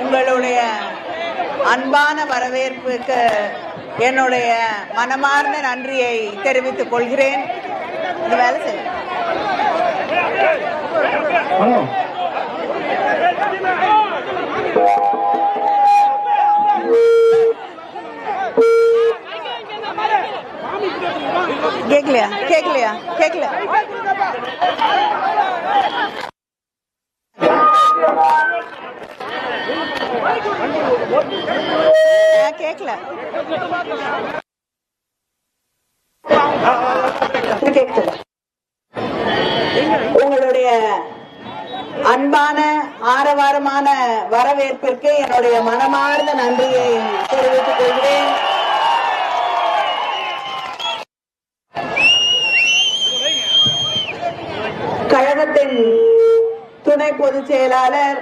உங்களுடைய அன்பான வரவேற்புக்கு என்னுடைய மனமார்ந்த நன்றியை தெரிவித்துக் கொள்கிறேன். இந்த வேலை செய்ய கேட்கலையா கேட்கலையா கேட்கல கேட்கல உங்களுடைய அன்பான ஆரவாரமான வரவேற்பிற்கு என்னுடைய மனமார்ந்த நன்றியை தெரிவித்துக் கொள்கிறேன். கழகத்தின் துணை பொதுச் செயலாளர்,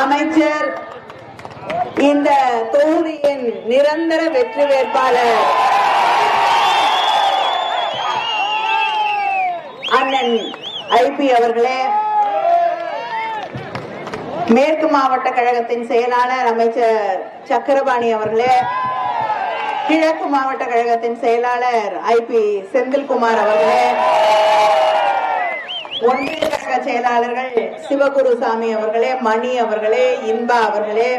அமைச்சர், இந்த தொகுதியின் நிரந்தர வெற்றி வேட்பாளர் அண்ணன் ஐபி அவர்களே, மேற்கு மாவட்ட கழகத்தின் செயலாளர் அமைச்சர் சக்கரபாணி அவர்களே, கிழக்கு மாவட்ட கழகத்தின் செயலாளர் ஐபி செந்தில்குமார் அவர்களே, ஒன்றிய கழக செயலாளர்கள் சிவகுருசாமி அவர்களே, மணி அவர்களே, இன்பா அவர்களே,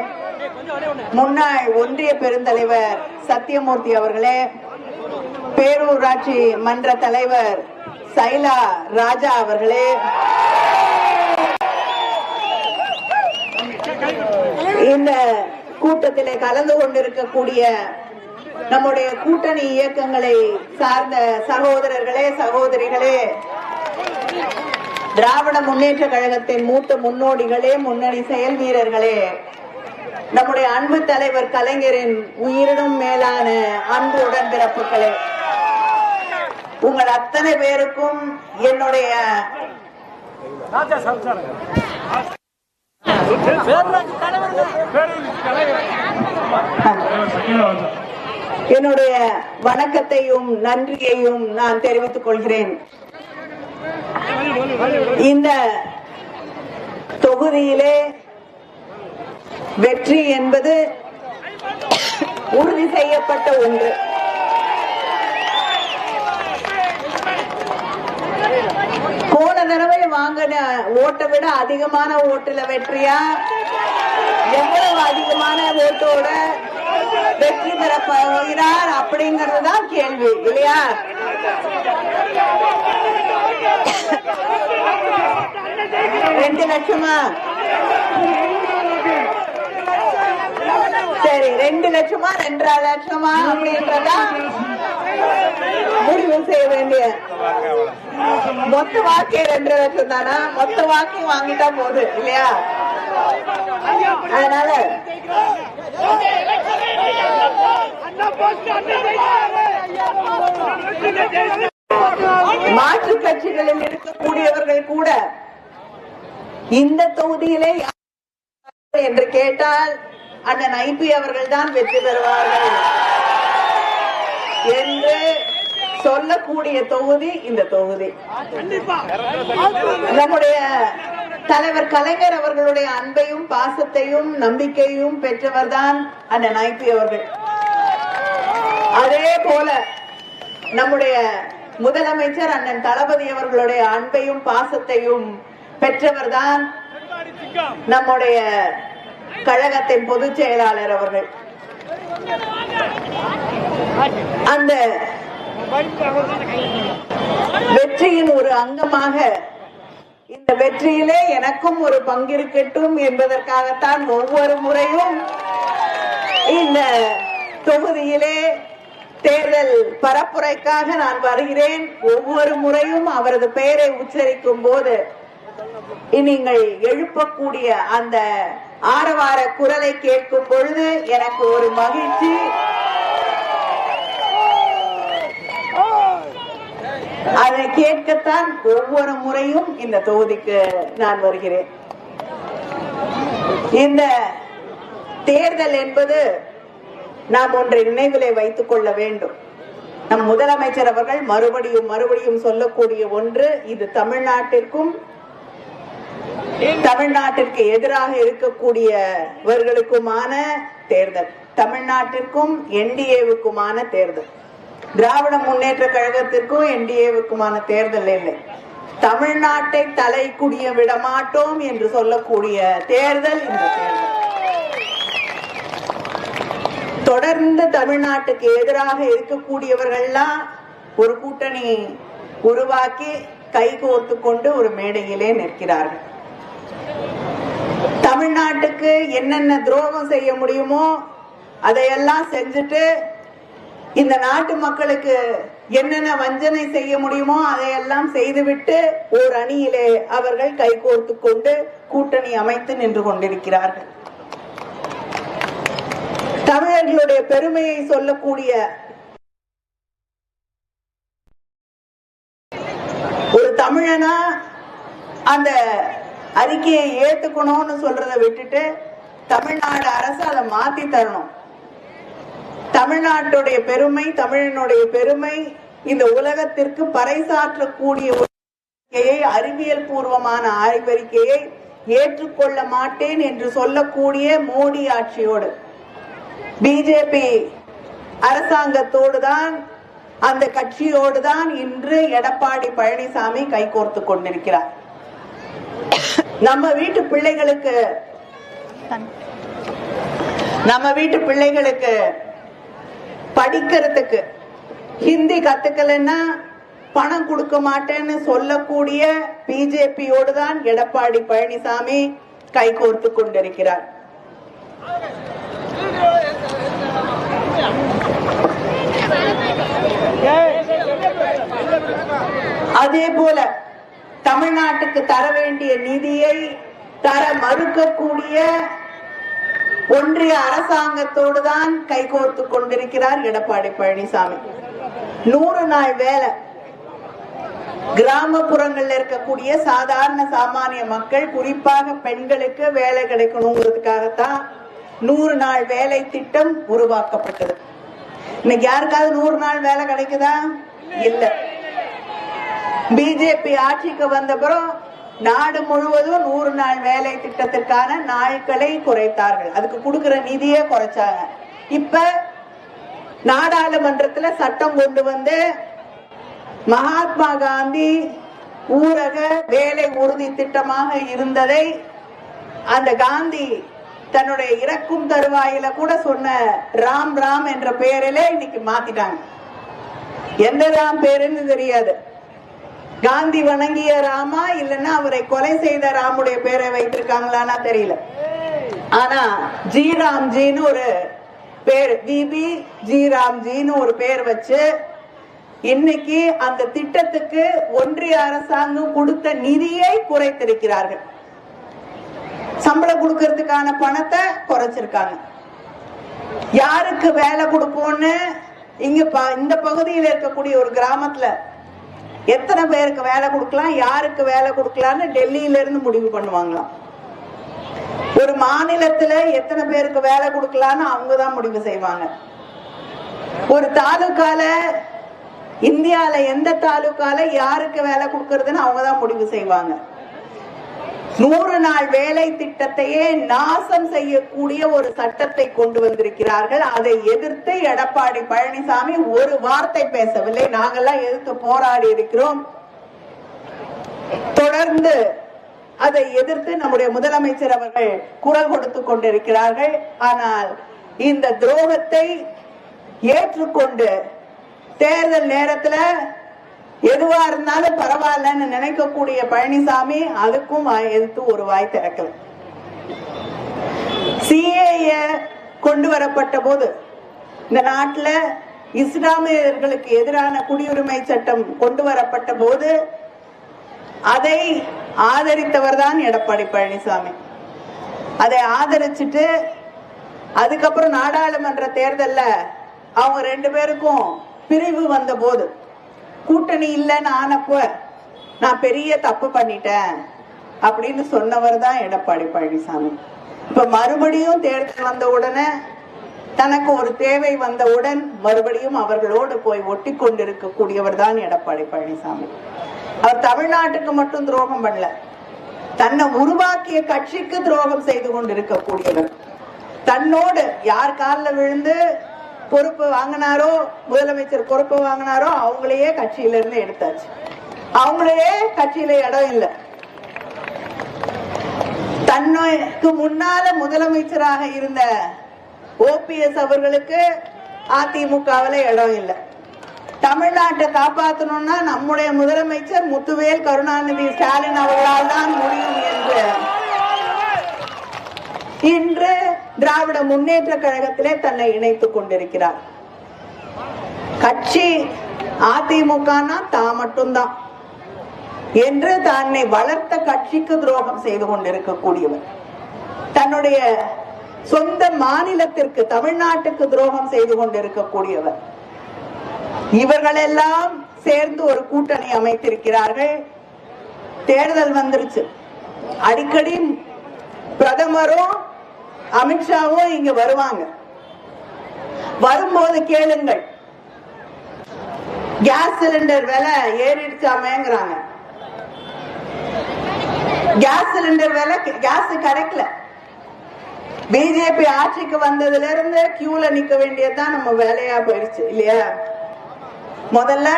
முன்னாள் ஒன்றிய பெருந்தலைவர் சத்தியமூர்த்தி அவர்களே, பேரூராட்சி மன்ற தலைவர் சைலா ராஜா அவர்களே, இந்த கூட்டத்திலே கலந்து கொண்டிருக்கக்கூடிய நம்முடைய கூட்டணி இயக்கங்களை சார்ந்த சகோதரர்களே, சகோதரிகளே, திராவிட முன்னேற்ற கழகத்தின் மூத்த முன்னோடிகளே, முன்னணி செயல் வீரர்களே, நம்முடைய அன்பு தலைவர் கலைஞரின் உயிரினும் மேலான அன்பு உடன்பிறப்புகளே, உங்கள் அத்தனை பேருக்கும் என்னுடைய வணக்கத்தையும் நன்றியையும் நான் தெரிவித்துக் கொள்கிறேன். இந்த தொகுதியிலே வெற்றி என்பது உறுதி செய்யப்பட்ட ஒன்று. போன தடவை வாங்கின ஓட்டை விட அதிகமான ஓட்டுல வெற்றியா, எவ்வளவு அதிகமான ஓட்டோட வெற்றி பெற போகிறார் அப்படிங்கறதுதான் கேள்வி இல்லையா? 2 லட்சமா? சரி, 2 லட்சமா 2.5 லட்சமா அப்படின்றதா முடிவு செய்ய வேண்டிய. மொத்த வாக்கே 2.5 லட்சம் தானா? மொத்த வாக்கி வாங்கிட்டா போதும் இல்லையா? அதனால மாற்று கட்சிகளில் இருக்கக்கூடியவர்கள் கூட இந்த தொகுதியிலே என்று கேட்டால் அண்ணன் ஐபி அவர்கள் தான் வெற்றி பெறுவார்கள் என்று சொல்லக்கூடிய தொகுதி இந்த தொகுதி. நம்முடைய தலைவர் கலைஞர் அவர்களுடைய அன்பையும் பாசத்தையும் நம்பிக்கையும் பெற்றவர் தான் அண்ணன் ஐபி அவர்கள். அதே போல நம்முடைய முதலமைச்சர் அண்ணன் தளபதி அவர்களுடைய அன்பையும் பாசத்தையும் பெற்றவர் தான் நம்முடைய கழகத்தின் பொதுச் செயலாளர் அவர்கள். அந்த வெற்றியின் ஒரு அங்கமாக இந்த வெற்றியிலே எனக்கும் ஒரு பங்கிருக்கட்டும் என்பதற்காகத்தான் ஒவ்வொரு முறையும் இந்த தொகுதியிலே தேர்தல் பரப்புரைக்காக நான் வருகிறேன். ஒவ்வொரு முறையும் அவரது பெயரை உச்சரிக்கும் போது நீங்கள் எழுப்பக்கூடிய அந்த ஆரவார குரலை கேட்கும் பொழுது எனக்கு ஒரு மகிழ்ச்சி. அதை கேட்கத்தான் ஒவ்வொரு முறையும் இந்த தொகுதிக்கு நான் வருகிறேன். இந்த தேர்தல் என்பது நாம் ஒன்றை நினைவிலே வைத்துக் கொள்ள வேண்டும். நம் முதலமைச்சர் அவர்கள் மறுபடியும் சொல்லக்கூடிய ஒன்று, இது தமிழ்நாட்டிற்கு எதிராக இருக்கக்கூடியவர்களுக்குமான தேர்தல், தமிழ்நாட்டிற்கும் என்டிஏவுக்குமான தேர்தல். திராவிட முன்னேற்ற கழகத்திற்கும் என்டிஏவுக்குமான தேர்தல் இல்லை. தமிழ்நாட்டை தலைக்குடிய விட மாட்டோம் என்று சொல்லக்கூடிய தேர்தல் இந்த தேர்தல். தொடர்ந்து தமிழ்நாட்டுக்கு எதிராக இருக்கக்கூடியவர்கள்லாம் ஒரு கூட்டணி உருவாக்கி கைகோர்த்து கொண்டு ஒரு மேடையிலே நிற்கிறார்கள். தமிழ்நாட்டுக்கு என்னென்ன துரோகம் செய்ய முடியுமோ அதையெல்லாம் செஞ்சுட்டு, இந்த நாட்டு மக்களுக்கு என்னென்ன வஞ்சனை செய்ய முடியுமோ அதையெல்லாம் செய்துவிட்டு ஓர் அணியிலே அவர்கள் கைகோர்த்து கொண்டு கூட்டணி அமைத்து நின்று கொண்டிருக்கிறார்கள். தமிழர்களுடைய பெருமையை சொல்லக்கூடிய ஒரு தமிழனா அந்த அறிக்கையை ஏத்துக்கணும்னு சொல்றதை விட்டுட்டு தமிழ்நாடு அரசு அதை மாத்தி தரணும். தமிழ்நாட்டுடைய பெருமை, தமிழனுடைய பெருமை இந்த உலகத்திற்கு பறைசாற்றக்கூடிய அறிவியல் பூர்வமான ஆய்வறிக்கையை ஏற்றுக்கொள்ள மாட்டேன் என்று சொல்லக்கூடிய மோடி ஆட்சியோடு, பிஜேபி அரசாங்கத்தோடு தான், அந்த கட்சியோடு தான் இன்று எடப்பாடி பழனிசாமி கைகோர்த்து கொண்டிருக்கிறார். நம்ம வீட்டு பிள்ளைகளுக்கு படிக்கிறதுக்கு ஹிந்தி கத்துக்கலன்னா பணம் கொடுக்க மாட்டேன்னு சொல்லக்கூடிய பிஜேபியோடு தான் எடப்பாடி பழனிசாமி கைகோர்த்து கொண்டிருக்கிறார். அதே போல தமிழ்நாட்டுக்கு தர வேண்டிய நிதியை தர மறுக்கக்கூடிய ஒன்றிய அரசாங்கத்தோடு தான் கைகோர்த்து கொண்டிருக்கிறார் எடப்பாடி பழனிசாமி. 100 நாள் வேலை, கிராமப்புறங்கள்ல இருக்கக்கூடிய சாதாரண சாமானிய மக்கள், குறிப்பாக பெண்களுக்கு வேலை கிடைக்கணுங்கிறதுக்காகத்தான் 100 நாள் வேலை திட்டம் உருவாக்கப்பட்டது. இன்னைக்கு யாருக்காவது 100 நாள் வேலை கிடைக்குதா? இல்ல. பிஜேபி ஆட்சிக்கு வந்தப்புறம் நாடு முழுவதும் 100 நாள் வேலை திட்டத்திற்கான நாட்களை குறைத்தார்கள். அதுக்கு கொடுக்கிற நிதியே குறைச்சாங்க. இப்ப நாடாளுமன்றத்துல சட்டம் கொண்டு வந்து மகாத்மா காந்தி ஊரக வேலை உறுதி திட்டமாக இருந்ததை அந்த காந்தி தன்னுடைய இறக்கும் தருவாயில கூட சொன்ன ராம் ராம் என்ற பெயரிலே இன்னைக்கு மாத்திட்டாங்க. எந்த ராம் பேருன்னு தெரியாது. காந்தி வணங்கிய ராமா இல்லைன்னா அவரை கொலை செய்த ராமுடைய பேரை வைத்திருக்காங்களான்னா தெரியல. ஆனா ஜி ராம்ஜின்னு ஒரு பேர், விபி ஜி ராம்ஜின்னு ஒரு பேர் வச்சு இன்னைக்கு அந்த திட்டத்துக்கு ஒன்றிய அரசாங்கம் கொடுத்த நிதியை குறைத்திருக்கிறார்கள். சம்பளம் கொடுக்கறதுக்கான பணத்தை குறைச்சிருக்காங்க. யாருக்கு வேலை கொடுப்போம்னு இங்க இந்த பகுதியில் இருக்கக்கூடிய ஒரு கிராமத்துல எத்தனை பேருக்கு வேலை கொடுக்கலாம், யாருக்கு வேலை கொடுக்கலான்னு டெல்லியில இருந்து முடிவு பண்ணுவாங்களாம். ஒரு மாநிலத்துல எத்தனை பேருக்கு வேலை கொடுக்கலான்னு அவங்கதான் முடிவு செய்வாங்க. ஒரு தாலுக்கால, இந்தியால எந்த தாலுக்கால யாருக்கு வேலை கொடுக்கறதுன்னு அவங்கதான் முடிவு செய்வாங்க. 100 நாள் வேலை திட்டத்தையே நாசம் செய்யக்கூடிய ஒரு சட்டத்தை கொண்டு வந்திருக்கிறார்கள். அதை எதிர்த்து எடப்பாடி பழனிசாமி ஒரு வார்த்தை பேசவில்லை. நாங்கெல்லாம் எதிர்த்து போராடி இருக்கிறோம். தொடர்ந்து அதை எதிர்த்து நம்முடைய முதலமைச்சர் அவர்கள் குரல் கொடுத்து கொண்டிருக்கிறார்கள். ஆனால் இந்த துரோகத்தை ஏற்றுக்கொண்டு தேர்தல் நேரத்துல எதுவா இருந்தாலும் பரவாயில்லன்னு நினைக்கக்கூடிய பழனிசாமி அதுக்கும் எதிர்த்து ஒரு வாய் திறக்கல. சிஏஏ கொண்டு வரப்பட்ட போது இந்த நாட்டில் இஸ்லாமியர்களுக்கு எதிரான குடியுரிமை சட்டம் கொண்டு வரப்பட்ட போது அதை ஆதரித்தவர் தான் எடப்பாடி பழனிசாமி. அதை ஆதரிச்சுட்டு அதுக்கப்புறம் நாடாளுமன்ற தேர்தல்ல அவங்க 2 பேருக்கும் பிரிவு வந்த போது கூட்டணி இல்லைன்னு ஆனப்ப நான் பெரிய தப்பு பண்ணிட்டேன் அப்படின்னு சொன்னவர் தான் எடப்பாடி பழனிசாமி. இப்ப மறுபடியும் தேர்தல் வந்த உடனே தனக்கு ஒரு தேவை வந்தவுடன் மறுபடியும் அவர்களோடு போய் ஒட்டி கொண்டிருக்கக்கூடியவர் தான் எடப்பாடி பழனிசாமி. அவர் தமிழ்நாட்டுக்கு மட்டும் துரோகம் பண்ணல, தன்னை உருவாக்கிய கட்சிக்கு துரோகம் செய்து கொண்டிருக்கக்கூடியவர். தன்னோடு யார் காலில் விழுந்து பொறுப்பு வாங்கினாரோ, முதலமைச்சர் பொறுப்பு வாங்கினாரோ அவங்களையே கட்சியில இருந்து எடுத்தாச்சு. அவங்களையே கட்சியில இடம் இல்லை. தன்னுக்கு முன்னால முதலமைச்சராக இருந்த ஓபிஎஸ் அவர்களுக்கு அதிமுகவில் இடம் இல்லை. தமிழ்நாட்டை காப்பாற்றணும்னா நம்முடைய முதலமைச்சர் முத்துவேல் கருணாநிதி ஸ்டாலின் அவர்களால் தான் முடியும் என்று இன்று திராவிட முன்னேற்ற கழகத்திலே தன்னை இணைத்துக் கொண்டிருக்கிறார். கட்சி அதிமுகனா தான் மட்டும்தான் என்று தன்னை வளர்த்த கட்சிக்கு துரோகம் செய்து கொண்டிருக்கக்கூடியவர், தன்னுடைய சொந்த மாநிலத்திற்கு தமிழ்நாட்டுக்கு துரோகம் செய்து கொண்டிருக்கக்கூடியவர். இவர்களெல்லாம் சேர்ந்து ஒரு கூட்டணி அமைத்திருக்கிறார்கள். தேர்தல் வந்துருச்சு. அடிக்கடி பிரதமரும் அமித்ஷாவும் இங்க வருவாங்க. வரும்போது கேளுங்கள், கேஸ் சிலிண்டர் விலை ஏறிடுச்சாமேங்கிறாங்க. கேஸ் சிலிண்டர் விலை, கேஸ் கிடைக்கல. பிஜேபி ஆட்சிக்கு வந்ததுல இருந்து கியூல நிக்க வேண்டியதுதான் நம்ம வேலையா போயிடுச்சு இல்லையா? முதல்ல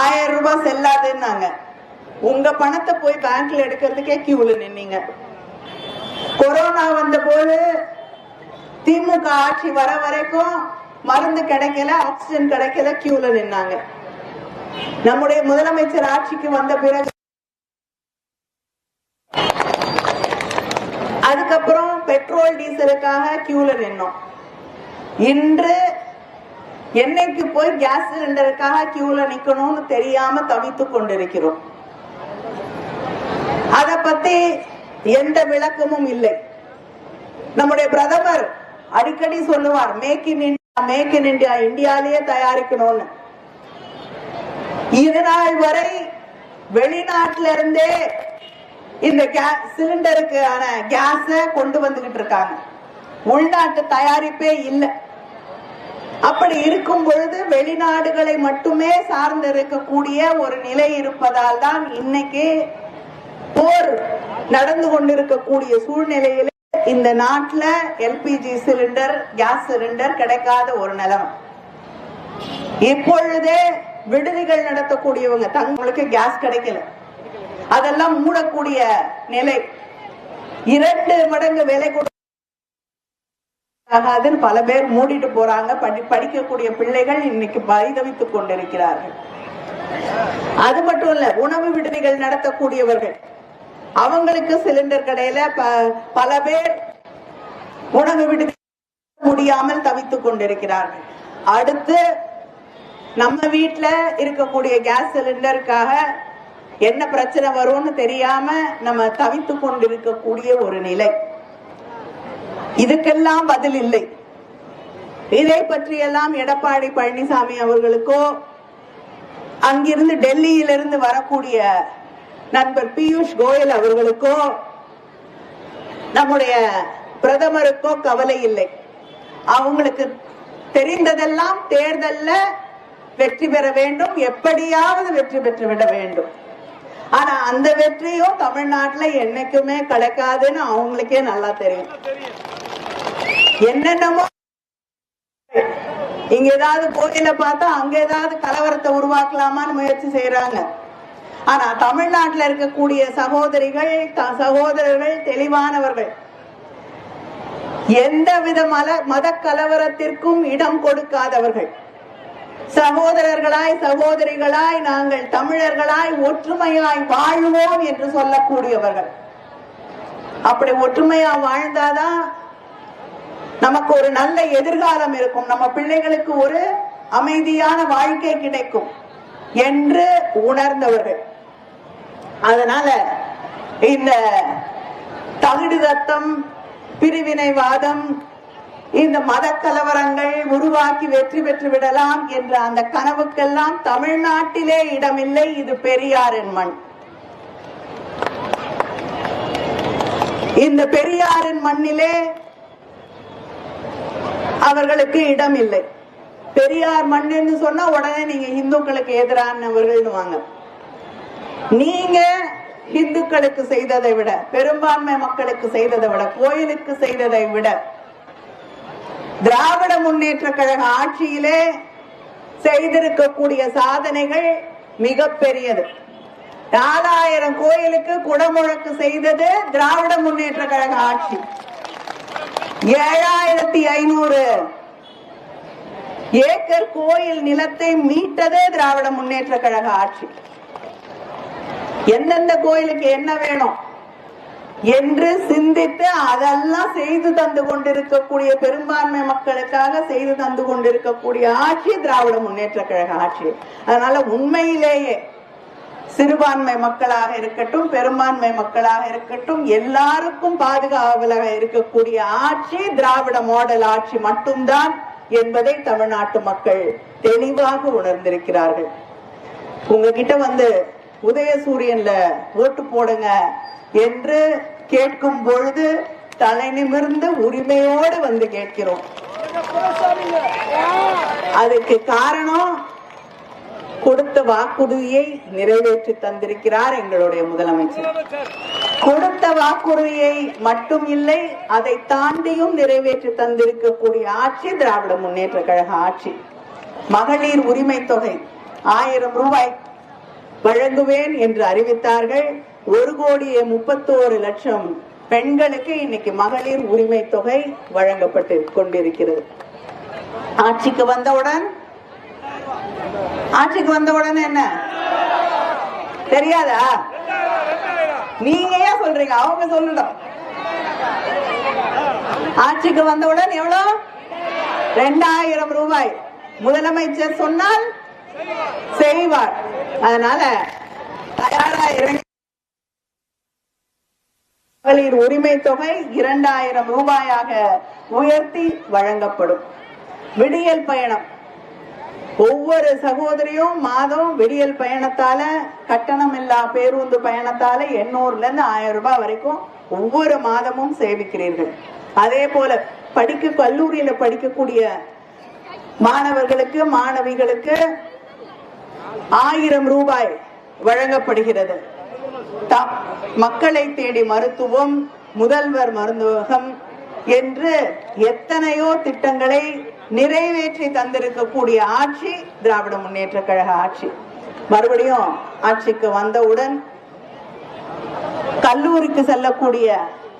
1000 ரூபாய் செல்லாதுன்னாங்க. உங்க பணத்தை போய் பேங்க்ல எடுக்கிறதுக்கே கியூல நின்னீங்க. கொரோனா வந்த போது திமுக ஆட்சி வர வரைக்கும் மருந்து கிடைக்கல, ஆக்சிஜன் கிடைக்கல, கியூல நின்னாங்க. நம்முடைய முதலமைச்சர் ஆட்சிக்கு வந்த பிறகு அதுக்கப்புறம் பெட்ரோல் டீசலுக்காக கியூல நின்னோம். இன்று எண்ணெய்க்கு போய் கேஸ் சிலிண்டருக்காக கியூல நிக்கணும்னு தெரியாம தவித்துக் கொண்டிருக்கிறோம். அத பத்தி எந்த விளக்கமும் இல்லை. நம்முடைய பிரதமர் அடிக்கடி சொல்லுவார், make in India, make in India, இந்தியாலேயே தயாரிக்கணும்னு. இது நாள் வரை வெளிநாட்டில இருந்தே இந்த சிலிண்டருக்கான கேஸ கொண்டு வந்துகிட்டு இருக்காங்க. உள்நாட்டு தயாரிப்பே இல்லை. அப்படி இருக்கும் பொழுது வெளிநாடுகளை மட்டுமே சார்ந்து இருக்கக்கூடிய ஒரு நிலை இருப்பதால் தான் இன்னைக்கு போர் நடந்து கொண்டிருக்கக்கூடிய சூழ்நிலையில இந்த நாட்டுல எல்பிஜி சிலிண்டர், கேஸ் சிலிண்டர் கிடைக்காத ஒரு நிலைமை. இப்பொழுதே விடுதிகள் நடத்தக்கூடியவங்க தங்களுக்கு கேஸ் கிடைக்கல, அதெல்லாம் மூடக்கூடிய நிலை. 2 மடங்கு விலை ஆகாதுன்னு பல பேர் மூடிட்டு போறாங்க. படிக்கக்கூடிய பிள்ளைகள் இன்னைக்கு பரிதவித்துக் கொண்டிருக்கிறார்கள். அது மட்டும் இல்ல, உணவு விடுதிகள் நடத்தக்கூடியவர்கள் அவங்களுக்கு சிலிண்டர் கடையில பல பேர் உணவு விடுதி முடியாமல் தவித்துக் கொண்டிருக்கிறார்கள். அடுத்து நம்ம வீட்டுல இருக்கக்கூடிய கேஸ் சிலிண்டருக்காக என்ன பிரச்சனை வரும்னு தெரியாம நம்ம தவித்து கொண்டிருக்கக்கூடிய ஒரு நிலை. இதுக்கெல்லாம் பதில் இல்லை. இதை பற்றியெல்லாம் எடப்பாடி பழனிசாமி அவர்களுக்கோ அங்கிருந்து டெல்லியிலிருந்து வரக்கூடிய நண்பர் பியூஷ் கோயல் அவர்களுக்கோ நம்முடைய பிரதமருக்கோ கவலை இல்லை. அவங்களுக்கு தெரிந்ததெல்லாம் தேர்தல்ல வெற்றி பெற வேண்டும், எப்படியாவது வெற்றி பெற்றுவிட வேண்டும். ஆனா அந்த வெற்றியும் தமிழ்நாட்டுல என்னைக்குமே கிடைக்காதுன்னு அவங்களுக்கே நல்லா தெரியும். என்னென்னமோ இங்க ஏதாவது கோயில பார்த்தா அங்க ஏதாவது கலவரத்தை உருவாக்கலாமான்னு முயற்சி செய்யறாங்க. ஆனா தமிழ்நாட்டில் இருக்கக்கூடிய சகோதரர்கள் தெளிவானவர்கள். எந்தவித மத கலவரத்திற்கும் இடம் கொடுக்காதவர்கள். சகோதரர்களாய் சகோதரிகளாய் நாங்கள் தமிழர்களாய் ஒற்றுமையாய் வாழ்வோம் என்று சொல்லக்கூடியவர்கள். அப்படி ஒற்றுமையா வாழ்ந்தாதான் நமக்கு ஒரு நல்ல எதிர்காலம் இருக்கும், நம்ம பிள்ளைகளுக்கு ஒரு அமைதியான வாழ்க்கை கிடைக்கும் என்று உணர்ந்தவர்கள். அதனால இந்த தகுடு தத்தம், பிரிவினைவாதம், இந்த மத கலவரங்கள் உருவாக்கி வெற்றி பெற்று விடலாம் என்ற அந்த கனவுக்கெல்லாம் தமிழ்நாட்டிலே இடமில்லை. இது பெரியாரின் மண். இந்த பெரியாரின் மண்ணிலே அவர்களுக்கு இடம் இல்லை. பெரியார் மண்ணுன்னு சொன்னா உடனே நீங்க இந்துக்களுக்கு எதிரானவர்கள் வாங்க. நீங்க இந்துக்களுக்கு செய்ததை விட, பெரும்பான்மை மக்களுக்கு செய்ததை விட, கோயிலுக்கு செய்ததை விட திராவிட முன்னேற்ற கழக ஆட்சியிலே செய்திருக்கக்கூடிய சாதனைகள் மிக பெரியது. 4000 கோயிலுக்கு குடமுழக்கு செய்தது திராவிட முன்னேற்ற கழக ஆட்சி. 7500 ஏக்கர் கோயில் நிலத்தை மீட்டதே திராவிட முன்னேற்ற கழக ஆட்சி. எந்தெந்த கோயிலுக்கு என்ன வேணும் என்று சிந்தித்து அதெல்லாம் செய்து தந்து கொண்டிருக்கக்கூடிய, பெரும்பான்மை மக்களுக்காக செய்து தந்து கொண்டிருக்கக்கூடிய ஆட்சி திராவிட முன்னேற்ற கழக ஆட்சி. அதனால உண்மையிலேயே சிறுபான்மை மக்களாக இருக்கட்டும், பெரும்பான்மை மக்களாக இருக்கட்டும், எல்லாருக்கும் பாதுகாவலாக இருக்கக்கூடிய ஆட்சி திராவிட மாடல் ஆட்சி மட்டும்தான் என்பதை தமிழ்நாட்டு மக்கள் தெளிவாக உணர்ந்திருக்கிறார்கள். உங்ககிட்ட வந்து உதயசூரியன்ல ஓட்டு போடுங்க என்று கேட்கும் பொழுது தலை நிமிர்ந்து உரிமையோடு வந்து கேட்கிறோம். அதுக்கு காரணம் கொடுத்த வாக்குறுதியை நிறைவேற்றி தந்திருக்கிறார் எங்களுடைய முதலமைச்சர். கொடுத்த வாக்குறுதியை மட்டும் இல்லை, அதை தாண்டியும் நிறைவேற்றி தந்திருக்கக்கூடிய ஆட்சி திராவிட முன்னேற்ற கழக ஆட்சி. மகளிர் உரிமை தொகை 1000 ரூபாய் வழங்குவேன் என்று அறிவித்தார்கள். 1,31,00,000 பெண்களுக்கு இன்னைக்கு மகளிர் உரிமை தொகை வழங்கப்பட்டு கொண்டிருக்கிறது. ஆட்சிக்கு வந்தவுடன் என்ன தெரியாதா? நீங்க ஏன் சொல்றீங்க? அவங்க சொல்லணும். ஆட்சிக்கு வந்தவுடன் எவ்வளவு? 2000 ரூபாய். முதலமைச்சர் சொன்னால் செய்வார். அதனால மகளிர் உரிமை தொகை 2000 ரூபாயாக உயர்த்தி வழங்கப்படும். விடியல் பயணம், ஒவ்வொரு சகோதரியும் மாதம் விடியல் பயணத்தால, கட்டணம் இல்லா பேருந்து பயணத்தால 800 இருந்து 1000 ரூபாய் வரைக்கும் ஒவ்வொரு மாதமும் சேமிக்கிறீர்கள். அதே போல கல்லூரியில படிக்கக்கூடிய மாணவர்களுக்கு, மாணவிகளுக்கு 1000 ரூபாய் வழங்கப்படுகிறது. மக்களை தேடி மருத்துவம், முதல்வர் மருந்தகம் என்று எத்தனையோ திட்டங்களை நிறைவேற்றி தந்திருக்கக்கூடிய ஆட்சி திராவிட முன்னேற்ற கழக ஆட்சி. மறுபடியும் ஆட்சிக்கு வந்தவுடன் கல்லூரிக்கு செல்லக்கூடிய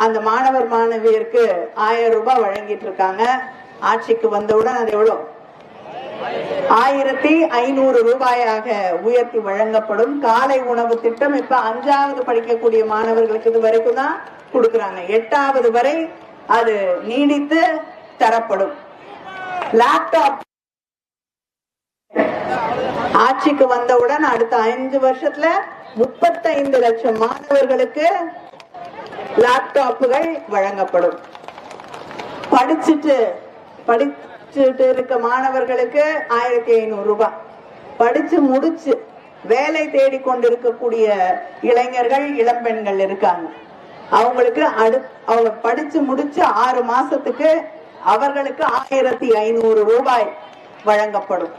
அந்த மாணவர் மாணவியருக்கு 1000 ரூபாய் வழங்கிட்டு இருக்காங்க. ஆட்சிக்கு வந்தவுடன் அது எவ்வளவு? 1500 ரூபாயாக உயர்த்தி வழங்கப்படும். காலை உணவு திட்டம் இப்ப 5வது படிக்கக்கூடிய மாணவர்களுக்கு இது வரைக்கும் தான் கொடுக்கறாங்க. 8வது வரை அது நீடித்து தரப்படும். லேப்டாப் ஆட்சிக்கு வந்தவுடன் அடுத்த 5 வருஷத்துல 35 லட்சம் மாணவர்களுக்கு லேப்டாப்புகள் வழங்கப்படும். படிச்சுட்டு இருக்க மாணவர்களுக்கு 1500 ரூபாய். படிச்சு முடிச்சு வேலை தேடி கொண்டிருக்கக்கூடிய இளைஞர்கள் இளம்பெண்கள் இருக்காங்க. அவங்களுக்கு அவங்க படிச்சு முடிச்சு 6 மாசத்துக்கு அவர்களுக்கு 1500 ரூபாய் வழங்கப்படும்.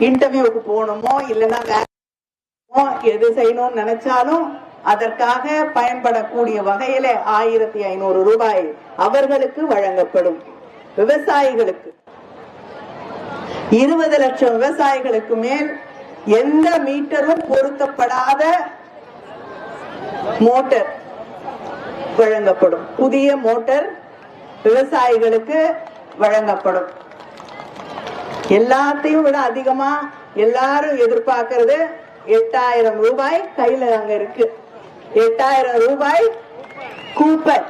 இன்டர்வியூக்கு போகணுமோ இல்லைன்னா எது செய்யணும்னு நினைச்சாலும் அதற்காக பயன்படக்கூடிய வகையில 1500 ரூபாய் அவர்களுக்கு வழங்கப்படும். விவசாயிகளுக்கு 20 லட்சம் விவசாயிகளுக்கு மேல் எந்த மீட்டரும் பொருத்தப்படாத மோட்டார் வழங்கப்படும். புதிய மோட்டார் விவசாயிகளுக்கு வழங்கப்படும். எல்லாத்தையும் விட அதிகமா எல்லாரும் எதிர்பார்க்கிறது 8000 ரூபாய் கையில அங்க இருக்கு. 8000 ரூபாய் கூப்பன்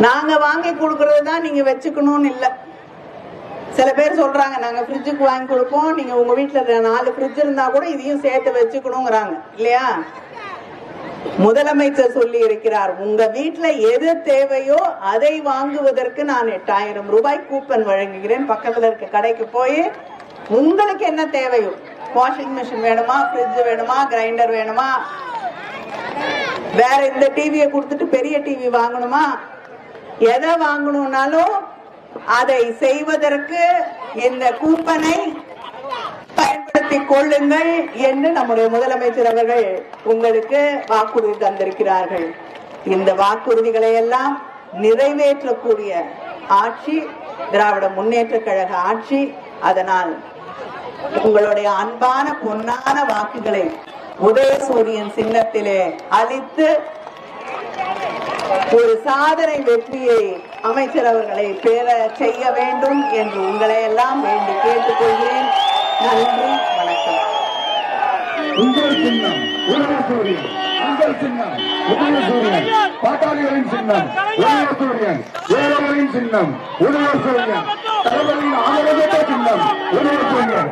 நாங்க வாங்கி கொடுக்கறது தான் நீங்க வச்சுக்கணும்னு இல்ல. சில பேர் சொல்றாங்க நாங்க ஃப்ரிட்ஜுக்கு வாங்கி கொடுப்போம், நீங்க உங்க வீட்டுல 4 ஃப்ரிட்ஜ் இருந்தா கூட இதையும் சேர்த்து வச்சுக்கணுங்கிறாங்க இல்லையா? முதலமைச்சர் சொல்லி இருக்கிறார், உங்க வீட்டுல எது தேவையோ அதை வாங்குவதற்கு நான் 8000 ரூபாய் கூப்பன் வழங்குகிறேன். பக்கத்துல இருக்க கடைக்கு போய் உங்களுக்கு என்ன தேவையோ, வாஷிங் மிஷின் வேணுமா, ஃப்ரிட்ஜ் வேணுமா, கிரைண்டர் வேணுமா, வேற இந்த டிவியை கொடுத்துட்டு பெரிய டிவி வாங்கணுமா, எதை வாங்கணும்னாலும் அதை செய்வதற்கு இந்த கூப்பனை பயன்படுத்திக் கொள்ளுங்கள் என்று நம்முடைய முதலமைச்சர் அவர்கள் உங்களுக்கு வாக்குறுதி தந்திருக்கிறார்கள். இந்த வாக்குறுதிகளை எல்லாம் நிறைவேற்றக்கூடிய ஆட்சி திராவிட முன்னேற்ற கழக ஆட்சி. அதனால் உங்களுடைய அன்பான பொன்னான வாக்குகளை உதயசூரியன் சின்னத்திலே அளித்து ஒரு சாதனை வெற்றியை அமைச்சர் அவர்களை பெற செய்ய வேண்டும் என்று உங்களை எல்லாம் வேண்டி கேட்டுக்கொள்கிறேன். நன்றி, வணக்கம். உங்கள் சின்னம் உதயசூரியன், உங்கள் சின்னம் உதயசூரியன், பாட்டாளிகளின் சின்னம் உதயசூரியன், ஏழைகளின் சின்னம் உதயசூரியன், தலைவரின் ஆதரவற்ற சின்னம் உதயசூரியன்.